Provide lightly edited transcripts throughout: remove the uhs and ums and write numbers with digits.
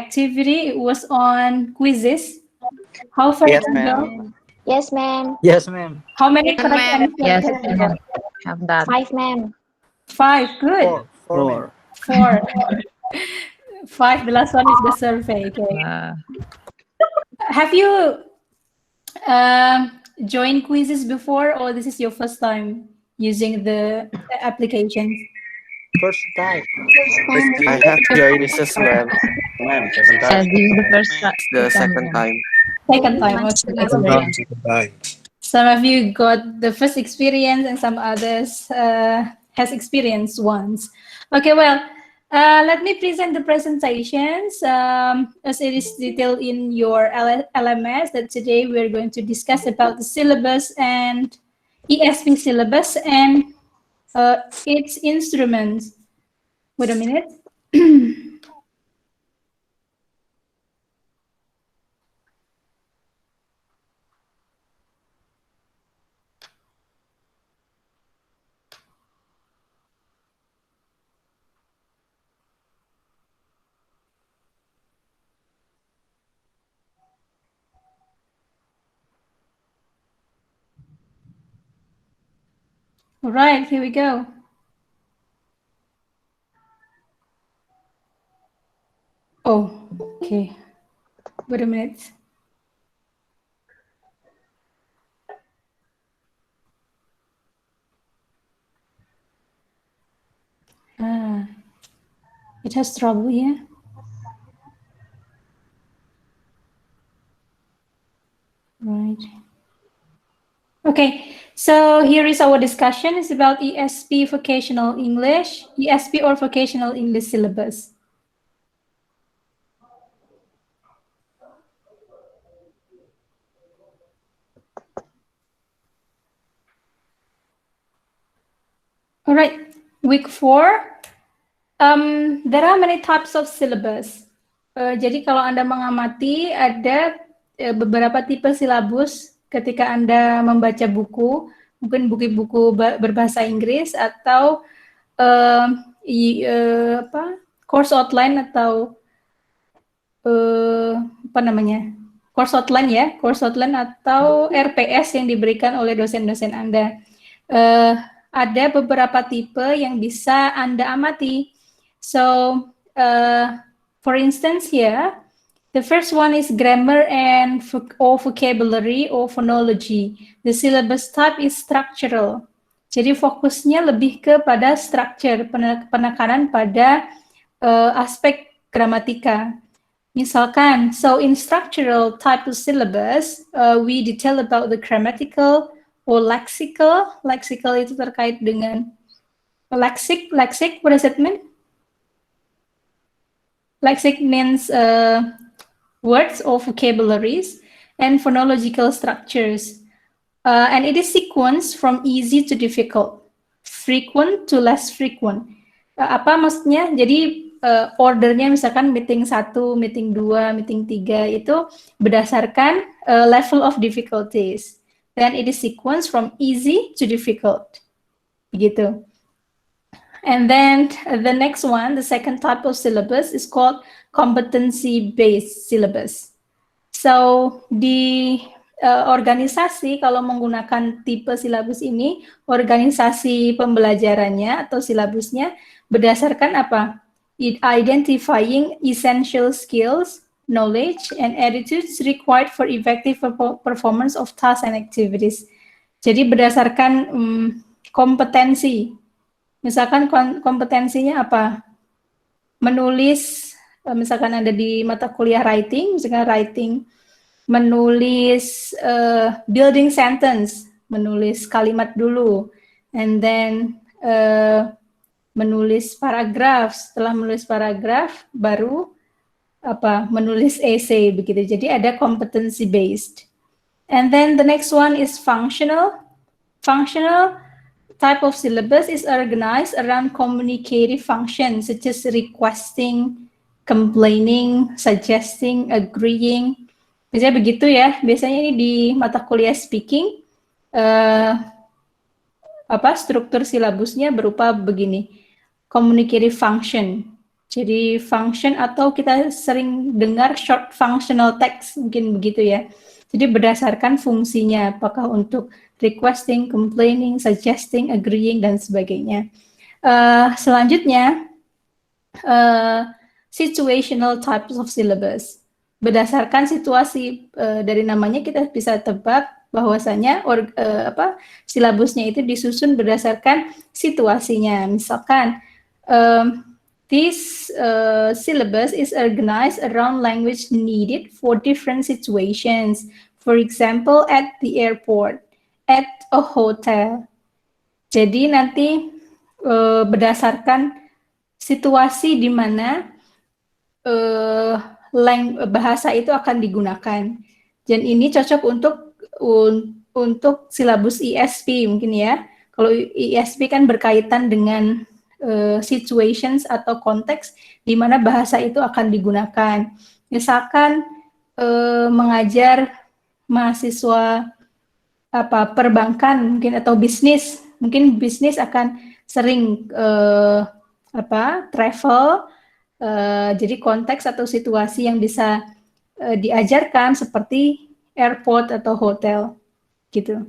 activity. It was on quizzes. How far Yes, did you go? ma'am. Yes, ma'am. Yes, ma'am. How many Yes, correct ma'am. answers Yes, did you get? have that. 5, ma'am. 5. Good. Four, ma'am. 4. 5. The last one is the survey. Okay. Have you joined quizzes before, or this is your first time using the application? First time. I have joined this as well. This is the first The second time. Second time. Okay, that's great. Some of you got the first experience, and some others has experienced once. Okay, well, let me present the presentations as it is detailed in your LMS. That today we're going to discuss about the syllabus and ESP syllabus and its instruments. Wait a minute. All right, here we go. Oh, okay. Wait a minute. It has trouble here. Right. Okay, so here is our discussion. It's about ESP Vocational English, ESP or Vocational English syllabus. All right, week 4. There are many types of syllabus. Jadi kalau Anda mengamati ada beberapa tipe silabus ketika Anda membaca buku, mungkin buku-buku berbahasa Inggris atau course outline atau course outline ya, course outline atau RPS yang diberikan oleh dosen-dosen Anda. Ada beberapa tipe yang bisa Anda amati. So, for instance here, the first one is grammar and or vocabulary or phonology. The syllabus type is structural. Jadi fokusnya lebih kepada structure, penekanan pada aspek gramatika. Misalkan, so in structural type of syllabus, we detail about the grammatical or lexical. Lexical itu terkait dengan lexic. What does it mean? Lexic means words or vocabularies and phonological structures. And it is sequenced from easy to difficult, frequent to less frequent. Apa maksudnya? Jadi ordernya misalkan meeting 1, meeting 2, meeting 3 itu berdasarkan level of difficulties. Then it is sequenced from easy to difficult. Begitu. And then the next one, the second type of syllabus is called competency-based syllabus. So di organisasi kalau menggunakan tipe silabus ini, organisasi pembelajarannya atau silabusnya berdasarkan apa? Identifying essential skills, knowledge, and attitudes required for effective performance of tasks and activities. Jadi berdasarkan kompetensi. Misalkan kompetensinya apa? Menulis, misalkan ada di mata kuliah writing, misalkan writing, menulis building sentence, menulis kalimat dulu, and then menulis paragraf. Setelah menulis paragraf, baru menulis essay begitu. Jadi ada competency based. And then the next one is functional. Functional type of syllabus is organized around communicative functions such as requesting, complaining, suggesting, agreeing. Biasanya begitu ya. Biasanya ini di mata kuliah speaking struktur silabusnya berupa begini. Communicative function. Jadi function atau kita sering dengar short functional text, mungkin begitu ya. Jadi berdasarkan fungsinya, apakah untuk requesting, complaining, suggesting, agreeing, dan sebagainya. Selanjutnya, situational types of syllabus. Berdasarkan situasi, dari namanya kita bisa tebak bahwasanya silabusnya itu disusun berdasarkan situasinya. Misalkan, this syllabus is organized around language needed for different situations. For example, at the airport, at a hotel. Jadi nanti berdasarkan situasi di mana bahasa itu akan digunakan. Dan ini cocok untuk silabus ISP mungkin ya. Kalau ISP kan berkaitan dengan situations atau konteks di mana bahasa itu akan digunakan. Misalkan mengajar mahasiswa perbankan mungkin atau bisnis, mungkin bisnis akan sering travel, jadi konteks atau situasi yang bisa diajarkan seperti airport atau hotel gitu.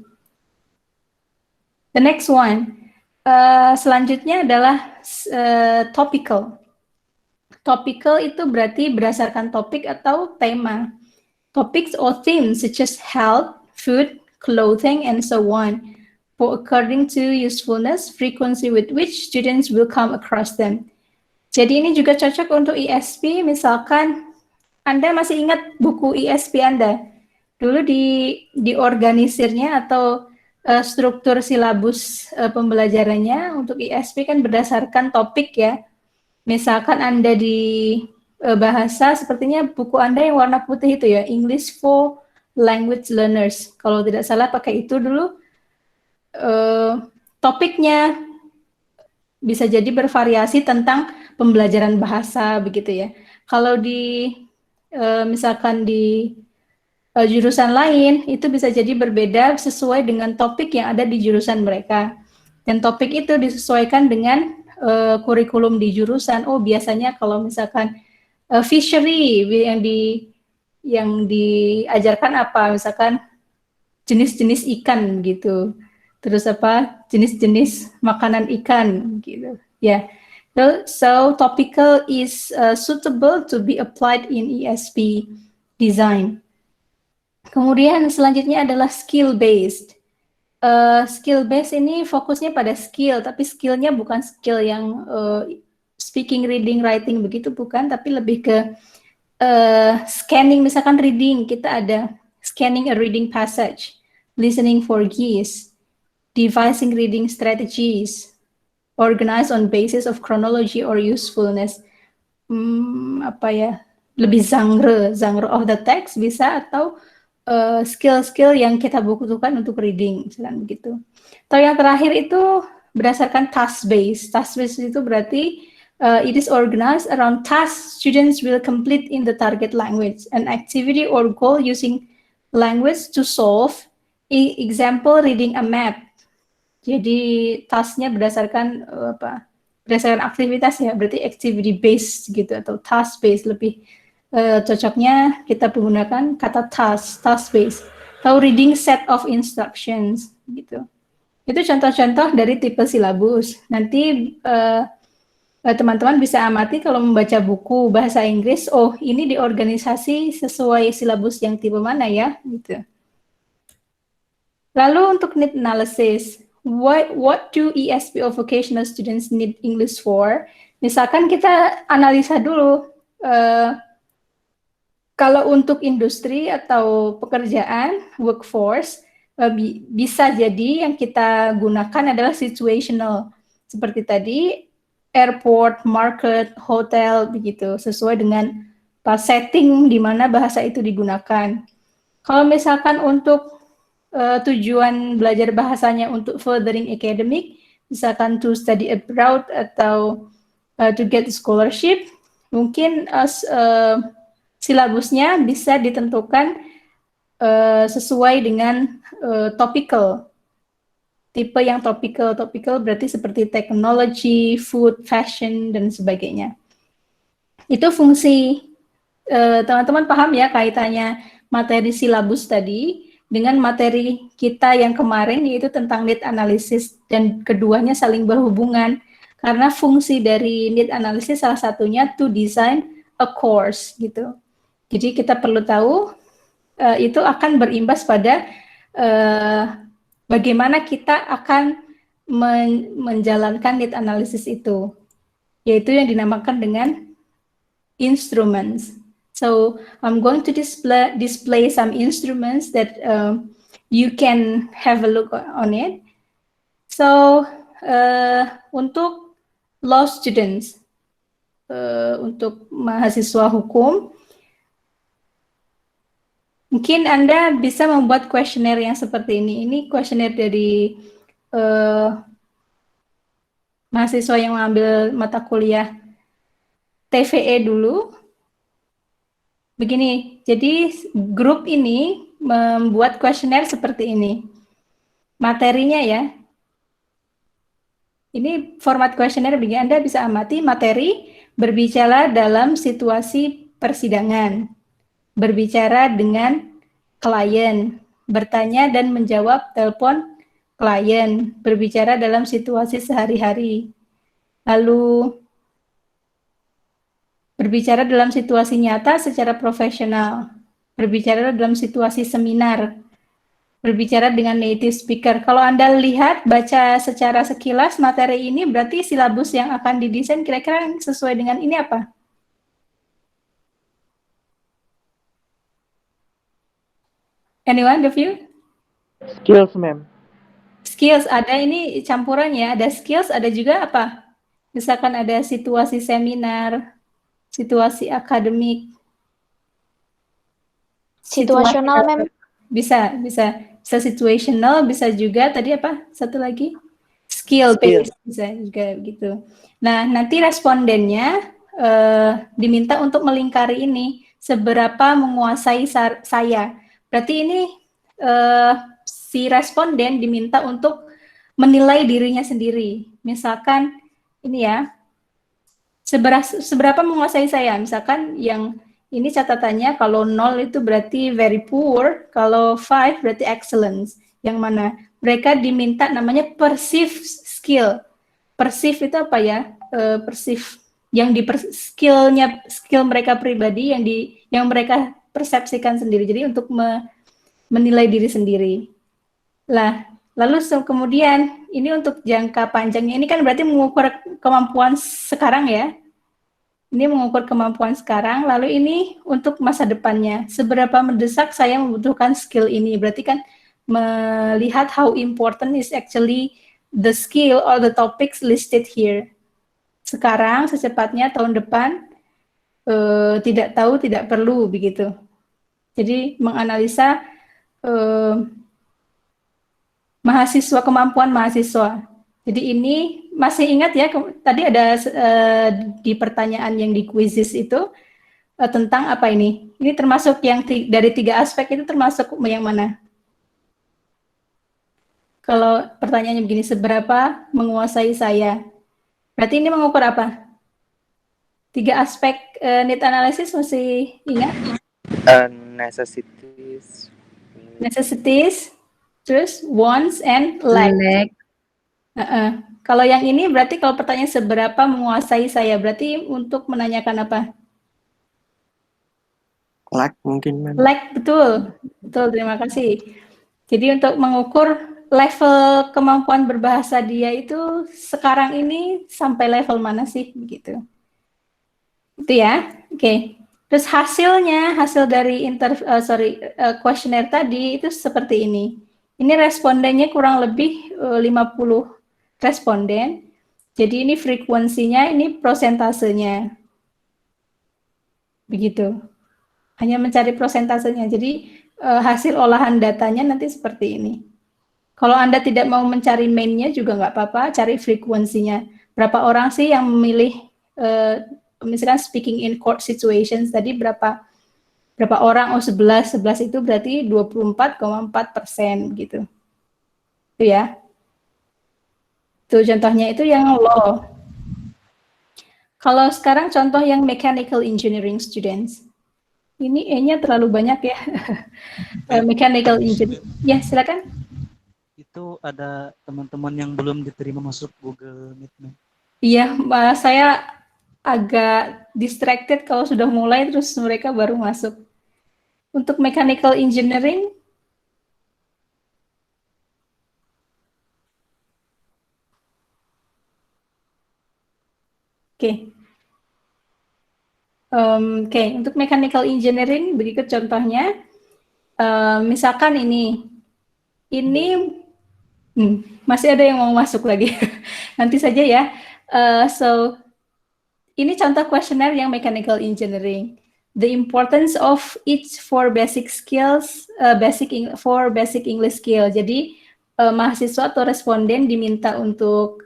The next one. Selanjutnya adalah topical. Topical itu berarti berdasarkan topik atau tema. Topics or themes such as health, food, clothing, and so on, for according to usefulness, frequency with which students will come across them. Jadi ini juga cocok untuk ISP, misalkan Anda masih ingat buku ISP Anda. Dulu diorganisirnya atau struktur silabus pembelajarannya untuk ISP kan berdasarkan topik ya. Misalkan Anda di bahasa, sepertinya buku Anda yang warna putih itu ya, English for Language Learners. Kalau tidak salah pakai itu dulu. Topiknya bisa jadi bervariasi tentang pembelajaran bahasa begitu ya. Kalau misalkan di jurusan lain itu bisa jadi berbeda sesuai dengan topik yang ada di jurusan mereka. Dan topik itu disesuaikan dengan kurikulum di jurusan. Oh, biasanya kalau misalkan fishery yang diajarkan apa? Misalkan jenis-jenis ikan gitu. Terus jenis-jenis makanan ikan gitu. Ya. Yeah. So topical is suitable to be applied in ESP design. Kemudian selanjutnya adalah skill-based. Skill-based ini fokusnya pada skill, tapi skillnya bukan skill yang speaking, reading, writing begitu, bukan, tapi lebih ke scanning, misalkan reading, kita ada scanning a reading passage, listening for keys, devising reading strategies, organized on basis of chronology or usefulness. Lebih genre of the text bisa, atau skill-skill yang kita butuhkan untuk reading, misalkan begitu. Atau yang terakhir itu berdasarkan task-based. Task-based itu berarti it is organized around tasks students will complete in the target language, an activity or goal using language to solve. Example, reading a map. Jadi tasknya berdasarkan berdasarkan aktivitas ya, berarti activity-based gitu, atau task-based lebih. Cocoknya kita menggunakan kata task-based, atau reading set of instructions gitu. Itu contoh-contoh dari tipe silabus. Nanti teman-teman bisa amati kalau membaca buku bahasa Inggris, oh ini diorganisasi sesuai silabus yang tipe mana ya gitu. Lalu untuk need analysis, what do ESP or vocational students need English for? Misalkan kita analisa dulu. Kalau untuk industri atau pekerjaan, workforce, bisa jadi yang kita gunakan adalah situational. Seperti tadi, airport, market, hotel, begitu. Sesuai dengan setting di mana bahasa itu digunakan. Kalau misalkan untuk tujuan belajar bahasanya untuk furthering academic, misalkan to study abroad atau to get scholarship, mungkin silabusnya bisa ditentukan sesuai dengan topical. Tipe yang topical berarti seperti technology, food, fashion, dan sebagainya. Itu fungsi, teman-teman paham ya kaitannya materi silabus tadi dengan materi kita yang kemarin, yaitu tentang need analysis, dan keduanya saling berhubungan karena fungsi dari need analysis salah satunya to design a course gitu. Jadi kita perlu tahu itu akan berimbas pada bagaimana kita akan menjalankan need analysis itu, yaitu yang dinamakan dengan instruments. So I'm going to display some instruments that you can have a look on it. So untuk law students, untuk mahasiswa hukum, mungkin Anda bisa membuat kuesioner yang seperti ini. Ini kuesioner dari mahasiswa yang mengambil mata kuliah TVE dulu. Begini, jadi grup ini membuat kuesioner seperti ini. Materinya ya. Ini format kuesioner begini, Anda bisa amati materi berbicara dalam situasi persidangan, berbicara dengan klien, bertanya dan menjawab telepon klien, berbicara dalam situasi sehari-hari, lalu berbicara dalam situasi nyata secara profesional, berbicara dalam situasi seminar, berbicara dengan native speaker. Kalau Anda lihat, baca secara sekilas materi ini, berarti silabus yang akan didesain kira-kira sesuai dengan ini apa? Anyone of you? Skills, ma'am. Skills, ada ini campurannya, ada skills, ada juga apa? Misalkan ada situasi seminar, situasi akademik, Situasional, ma'am. Bisa situational, bisa juga tadi apa? Satu lagi? Skill based, bisa juga gitu. Nah, nanti respondennya diminta untuk melingkari ini, seberapa menguasai saya. Berarti ini si responden diminta untuk menilai dirinya sendiri. Misalkan ini ya, seberapa menguasai saya, misalkan yang ini catatannya kalau 0 itu berarti very poor, kalau 5 berarti excellence. Yang mana mereka diminta namanya perceive skill. Perceive itu apa ya? Perceive yang skill mereka pribadi yang mereka persepsikan sendiri. Jadi untuk menilai diri sendiri. Lah, lalu kemudian ini untuk jangka panjangnya, ini kan berarti mengukur kemampuan sekarang ya. Ini mengukur kemampuan sekarang, lalu ini untuk masa depannya. Seberapa mendesak saya membutuhkan skill ini. Berarti kan melihat how important is actually the skill or the topics listed here. Sekarang, secepatnya, tahun depan, tidak tahu, tidak perlu, begitu. Jadi menganalisa mahasiswa, kemampuan mahasiswa. Jadi ini masih ingat ya, tadi ada di pertanyaan yang di quizzes itu tentang apa ini? Ini termasuk yang dari 3 aspek itu termasuk yang mana? Kalau pertanyaannya begini, seberapa menguasai saya? Berarti ini mengukur apa? 3 aspek need analysis masih ingat? Necessities, terus wants and lack. Kalau yang ini berarti kalau pertanyaan seberapa menguasai saya, berarti untuk menanyakan apa? Lack mungkin, ma'am. Lack, betul, terima kasih. Jadi untuk mengukur level kemampuan berbahasa dia itu sekarang ini sampai level mana sih, begitu. Itu ya, oke. Terus hasil dari kuesioner tadi itu seperti ini. Ini respondennya kurang lebih 50 responden. Jadi ini frekuensinya, ini prosentasenya. Begitu. Hanya mencari prosentasenya. Jadi hasil olahan datanya nanti seperti ini. Kalau Anda tidak mau mencari main-nya juga nggak apa-apa, cari frekuensinya. Berapa orang sih yang memilih, misalkan speaking in court situations tadi berapa orang? Oh 11 itu berarti 24,4% gitu. Itu ya. Itu contohnya itu yang law. Kalau sekarang contoh yang mechanical engineering students. Ini E-nya terlalu banyak ya. Mechanical engineering. Ya, silakan. Itu ada teman-teman yang belum diterima masuk Google Meet, Mem. Iya, saya agak distracted kalau sudah mulai terus mereka baru masuk. Untuk mechanical engineering, oke. Oke, untuk mechanical engineering berikut contohnya. Misalkan ini masih ada yang mau masuk lagi. Nanti saja ya. So ini contoh kuesioner yang mechanical engineering. The importance of each for basic skills, for basic English skill. Jadi mahasiswa atau responden diminta untuk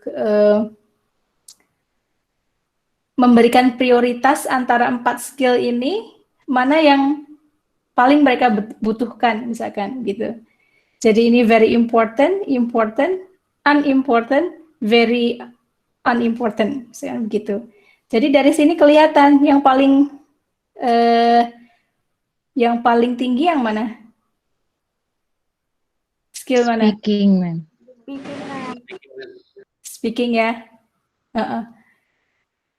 memberikan prioritas antara 4 skill ini, mana yang paling mereka butuhkan, misalkan gitu. Jadi ini very important, important, unimportant, very unimportant, misalkan begitu. Jadi dari sini kelihatan yang paling tinggi yang mana? Skill mana? Speaking, Mem. Speaking ya.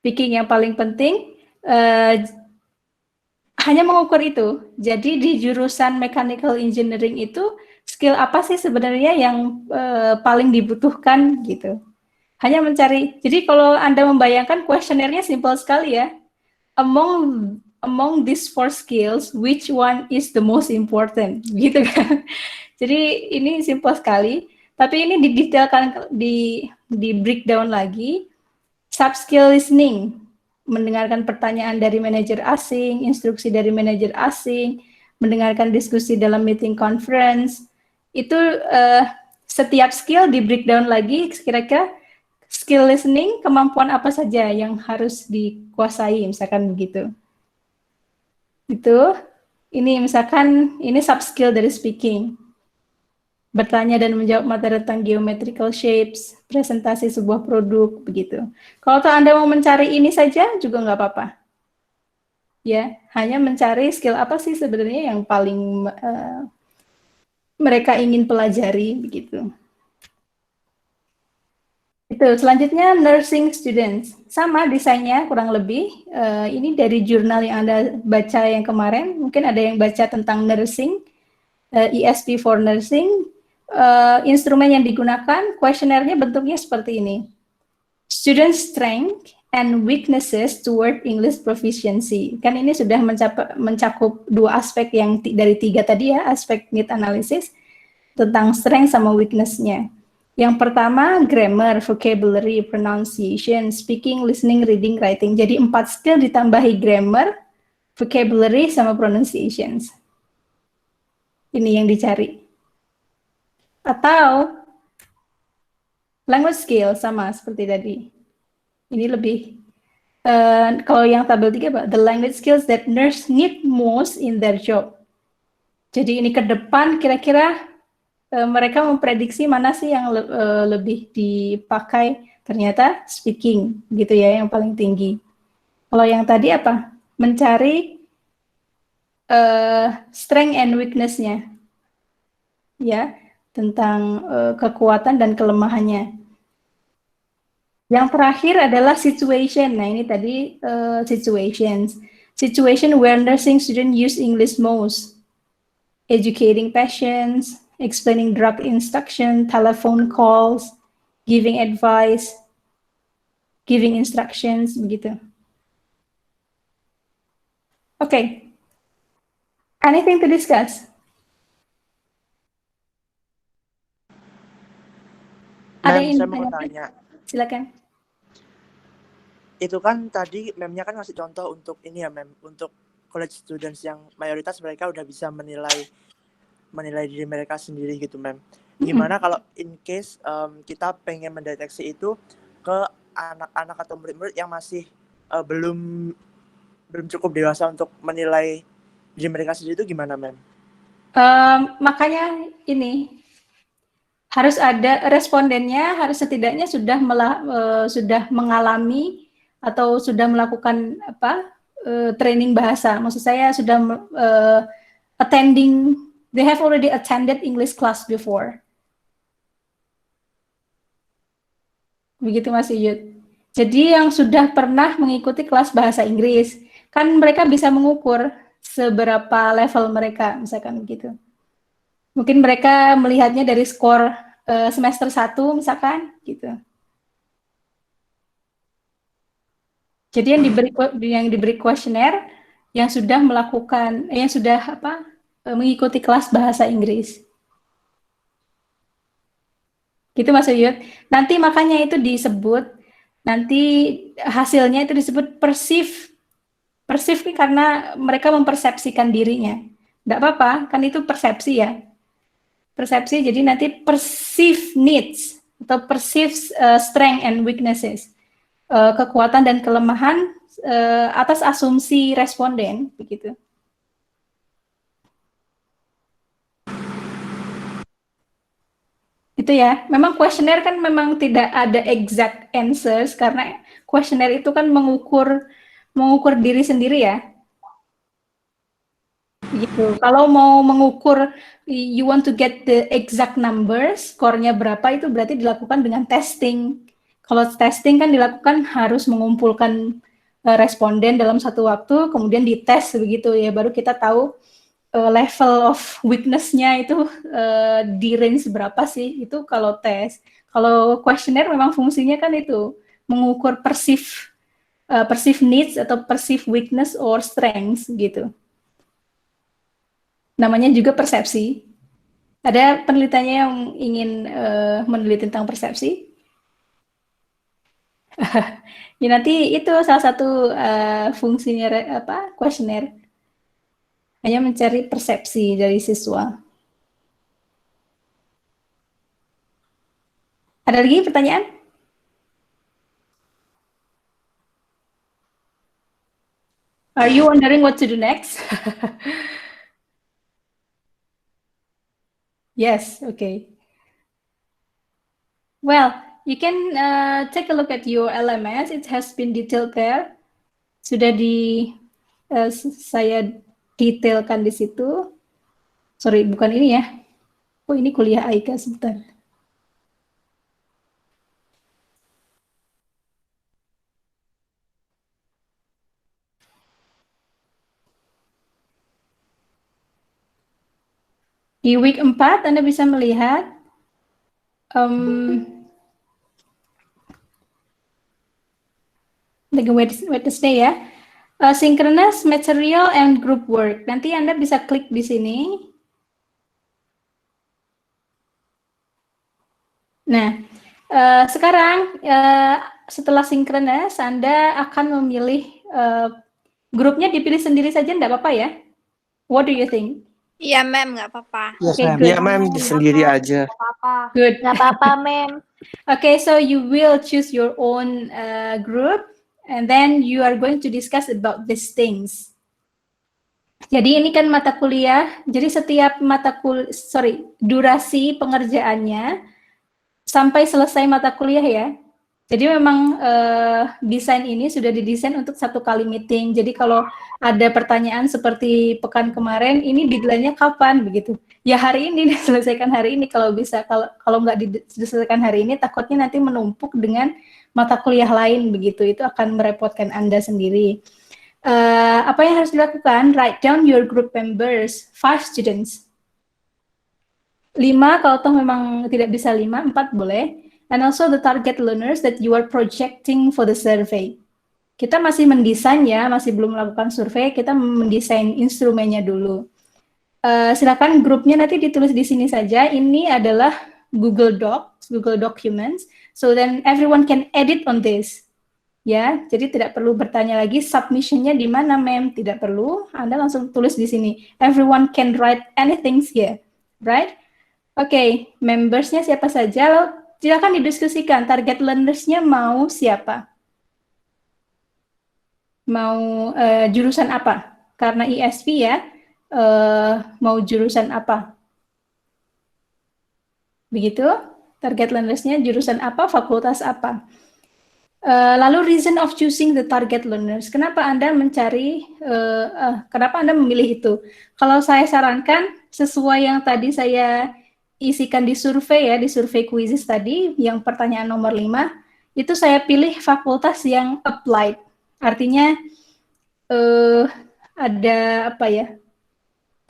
Speaking yang paling penting. Hanya mengukur itu. Jadi di jurusan mechanical engineering itu skill apa sih sebenarnya yang paling dibutuhkan gitu. Hanya mencari. Jadi kalau Anda membayangkan kuesionernya simpel sekali ya. Among these 4 skills, which one is the most important? Gitu kan. Jadi ini simpel sekali. Tapi ini didetailkan, di breakdown lagi. Sub skill listening, mendengarkan pertanyaan dari manajer asing, instruksi dari manajer asing, mendengarkan diskusi dalam meeting conference. Itu setiap skill di breakdown lagi, kira-kira skill listening, kemampuan apa saja yang harus dikuasai, misalkan begitu. Itu, ini misalkan, ini sub skill dari speaking. Bertanya dan menjawab materi tentang geometrical shapes, presentasi sebuah produk, begitu. Kalau Anda mau mencari ini saja, juga nggak apa-apa. Ya, hanya mencari skill apa sih sebenarnya yang paling mereka ingin pelajari, begitu. Itu, selanjutnya nursing students. Sama desainnya kurang lebih. Ini dari jurnal yang Anda baca yang kemarin, mungkin ada yang baca tentang nursing, ESP for nursing. Instrumen yang digunakan, kuesionernya bentuknya seperti ini. Student strength and weaknesses toward English proficiency. Kan ini sudah mencakup 2 aspek yang dari 3 tadi ya, aspek need analysis, tentang strength sama weakness-nya. Yang pertama, grammar, vocabulary, pronunciation, speaking, listening, reading, writing. Jadi 4 skill ditambahi grammar, vocabulary, sama pronunciations. Ini yang dicari. Atau language skill sama seperti tadi. Ini lebih kalau yang tabel 3, the language skills that nurse need most in their job. Jadi ini ke depan kira-kira mereka memprediksi mana sih yang lebih dipakai. Ternyata speaking gitu ya yang paling tinggi. Kalau yang tadi apa? Mencari strength and weakness-nya. Ya. Tentang kekuatan dan kelemahannya. Yang terakhir adalah situation. Nah, ini tadi situations. Situation where nursing student use English most. Educating patients, explaining drug instruction, telephone calls, giving advice, giving instructions, begitu. Okay. Anything to discuss? Ada Mem, yang saya mau tanya. Silakan. Itu kan tadi memnya kan ngasih contoh untuk ini ya, Mem, untuk college students yang mayoritas mereka udah bisa menilai diri mereka sendiri gitu, Mem. Gimana kalau in case kita pengen mendeteksi itu ke anak-anak atau murid-murid yang masih belum cukup dewasa untuk menilai diri mereka sendiri, itu gimana, Mem? Makanya ini harus ada respondennya, harus setidaknya sudah mengalami atau sudah melakukan training bahasa. Maksud saya sudah they have already attended English class before. Begitu Mas Iyut. Jadi yang sudah pernah mengikuti kelas bahasa Inggris, kan mereka bisa mengukur seberapa level mereka, misalkan begitu. Mungkin mereka melihatnya dari skor semester 1 misalkan gitu. Jadi yang diberi kuesioner yang sudah mengikuti kelas bahasa Inggris. Gitu Mas Uyut. Nanti makanya itu disebut, nanti hasilnya itu disebut perceive. Perceive karena mereka mempersepsikan dirinya. Enggak apa-apa, kan itu persepsi ya. Persepsi, jadi nanti perceive needs atau perceive strength and weaknesses. Kekuatan dan kelemahan atas asumsi responden, begitu. Itu ya, memang kuesioner kan memang tidak ada exact answers karena kuesioner itu kan mengukur diri sendiri ya. Gitu. Kalau mau mengukur, you want to get the exact numbers, skornya berapa itu berarti dilakukan dengan testing. Kalau testing kan dilakukan harus mengumpulkan responden dalam satu waktu, kemudian dites begitu ya, baru kita tahu level of weakness-nya itu di range berapa sih, itu kalau tes. Kalau kuesioner memang fungsinya kan itu, mengukur perceive needs atau perceive weakness or strengths gitu. Namanya juga persepsi. Ada penelitiannya yang ingin meneliti tentang persepsi? Ya nanti itu salah satu fungsinya kuesioner. Hanya mencari persepsi dari siswa. Ada lagi pertanyaan? Are you wondering what to do next? Yes, okay. Well, you can take a look at your LMS. It has been detailed there. Sudah saya detailkan di situ. Sorry, bukan ini ya. Oh, ini kuliah Aika sebentar. Di week 4 Anda bisa melihat Wednesday ya, synchronous material and group work. Nanti Anda bisa klik di sini. Nah, sekarang setelah synchronous Anda akan memilih grupnya, dipilih sendiri saja, enggak apa-apa ya? What do you think? Iya, Mem, nggak apa-apa. Yes, Okay, ma'am. good. Iya, Mem, sendiri aja. Good. Nggak apa-apa, Mem. Okay, so you will choose your own group, and then you are going to discuss about these things. Jadi ini kan mata kuliah, jadi setiap durasi pengerjaannya sampai selesai mata kuliah ya. Jadi memang desain ini sudah didesain untuk 1 kali meeting. Jadi kalau ada pertanyaan seperti pekan kemarin, ini deadline-nya kapan begitu? Ya hari ini, diselesaikan hari ini kalau bisa. Kalau nggak diselesaikan hari ini, takutnya nanti menumpuk dengan mata kuliah lain begitu. Itu akan merepotkan Anda sendiri. Apa yang harus dilakukan? Write down your group members, 5 students. 5 kalau toh memang tidak bisa 5, 4 boleh. And also the target learners that you are projecting for the survey. Kita masih mendesain ya, masih belum melakukan survei, kita mendesain instrumennya dulu. Silakan grupnya nanti ditulis di sini saja. Ini adalah Google Docs, Google Documents. So then everyone can edit on this. Ya, jadi tidak perlu bertanya lagi submission-nya di mana, Mem? Tidak perlu. Anda langsung tulis di sini. Everyone can write anything here, right? Oke, members-nya siapa saja? Silakan didiskusikan, target learners-nya mau siapa? Mau jurusan apa? Karena ISP ya, mau jurusan apa? Begitu, target learners-nya jurusan apa, fakultas apa? Lalu reason of choosing the target learners. Kenapa Anda kenapa Anda memilih itu? Kalau saya sarankan sesuai yang tadi saya isikan di survei quizzes tadi, yang pertanyaan nomor 5, itu saya pilih fakultas yang applied. Artinya ada apa ya?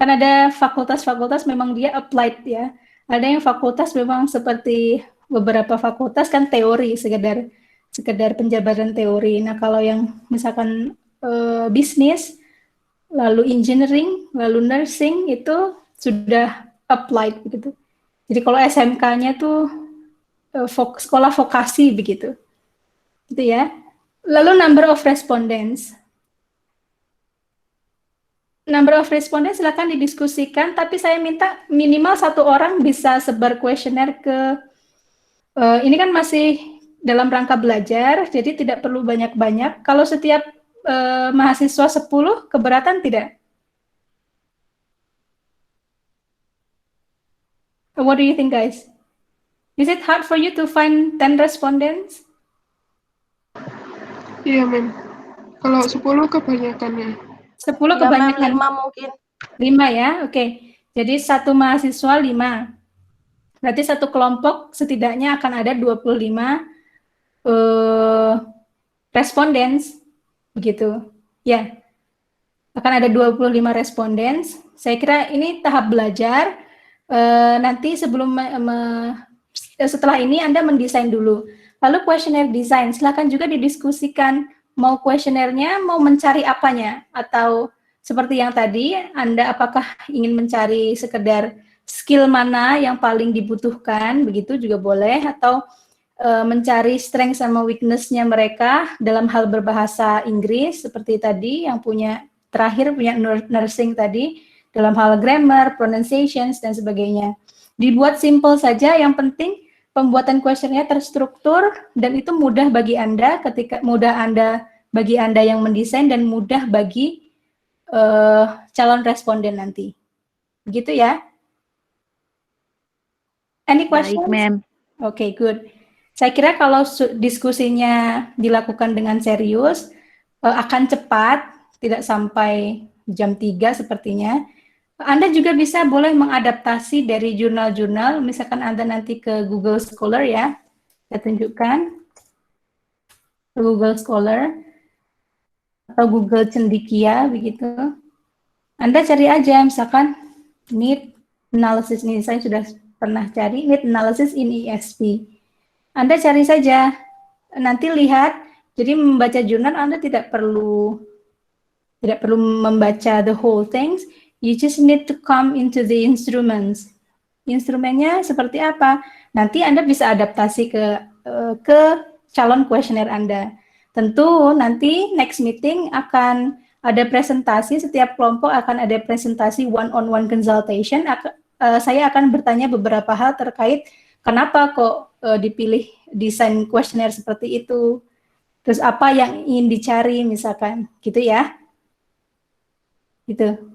Kan ada fakultas-fakultas memang dia applied ya. Ada yang fakultas memang seperti beberapa fakultas kan teori, sekedar penjabaran teori. Nah, kalau yang misalkan bisnis, lalu engineering, lalu nursing itu sudah applied begitu. Jadi kalau SMK-nya tuh sekolah vokasi begitu. Gitu ya. Lalu number of respondents. Number of respondents silakan didiskusikan, tapi saya minta minimal 1 orang bisa sebar kuesioner ke ini kan masih dalam rangka belajar, jadi tidak perlu banyak-banyak. Kalau setiap mahasiswa 10, keberatan tidak? What do you think, guys? Is it hard for you to find 10 respondents? Iya, Mem. Kalau 10 kebanyakannya. 10 kebanyakan. 5 mungkin. 5 ya, oke. Jadi 1 mahasiswa 5. Berarti 1 kelompok setidaknya akan ada 25 respondents, begitu. Ya, akan ada 25 respondents. Saya kira ini tahap belajar. Nanti setelah ini Anda mendesain dulu. Lalu questionnaire design, silakan juga didiskusikan. Mau kuesionernya, mau mencari apanya, atau seperti yang tadi, Anda apakah ingin mencari sekedar skill mana yang paling dibutuhkan, begitu juga boleh, atau mencari strength sama weakness-nya mereka dalam hal berbahasa Inggris, seperti tadi, yang terakhir punya nursing tadi, dalam hal grammar, pronunciations, dan sebagainya. Dibuat simple saja, yang penting pembuatan kuesionernya terstruktur dan itu mudah bagi Anda bagi Anda yang mendesain dan mudah bagi calon responden nanti. Begitu ya? Any questions? Baik, Mem. Okay, good. Saya kira kalau diskusinya dilakukan dengan serius akan cepat, tidak sampai jam 3 sepertinya. Anda juga bisa boleh mengadaptasi dari jurnal-jurnal, misalkan Anda nanti ke Google Scholar ya, saya tunjukkan, Google Scholar, atau Google Cendekia, begitu. Anda cari aja, misalkan, need analysis, ini saya sudah pernah cari, need analysis in ESP. Anda cari saja, nanti lihat, jadi membaca jurnal Anda tidak perlu membaca the whole things. You just need to come into the instruments. Instrumennya seperti apa? Nanti Anda bisa adaptasi ke calon kuesioner Anda. Tentu nanti next meeting akan ada presentasi, setiap kelompok akan ada presentasi one-on-one consultation. Saya akan bertanya beberapa hal terkait kenapa kok dipilih desain kuesioner seperti itu. Terus apa yang ingin dicari misalkan, gitu ya. Gitu.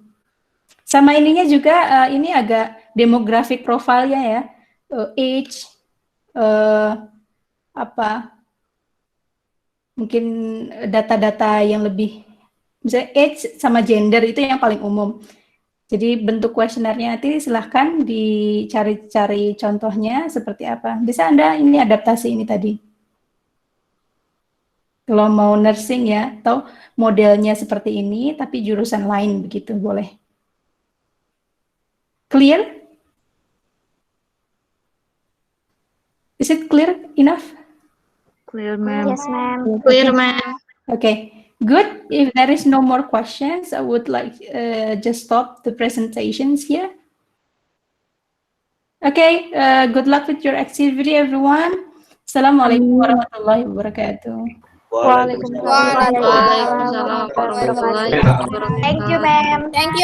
Sama ininya juga, ini agak demographic profile-nya ya, age, mungkin data-data yang lebih, misalnya age sama gender itu yang paling umum. Jadi bentuk kuesionernya nanti silahkan dicari-cari contohnya seperti apa. Bisa Anda ini adaptasi ini tadi. Kalau mau nursing ya, atau modelnya seperti ini, tapi jurusan lain begitu, boleh. Clear? Is it clear enough? Clear, Mem. Yes, ma'am. Clear, ma'am. Okay, good. If there is no more questions, I would like just stop the presentations here. Okay, good luck with your activity, everyone. Assalamualaikum warahmatullahi wabarakatuh. Waalaikumsalam warahmatullahi wabarakatuh. Thank you, ma'am. Thank you.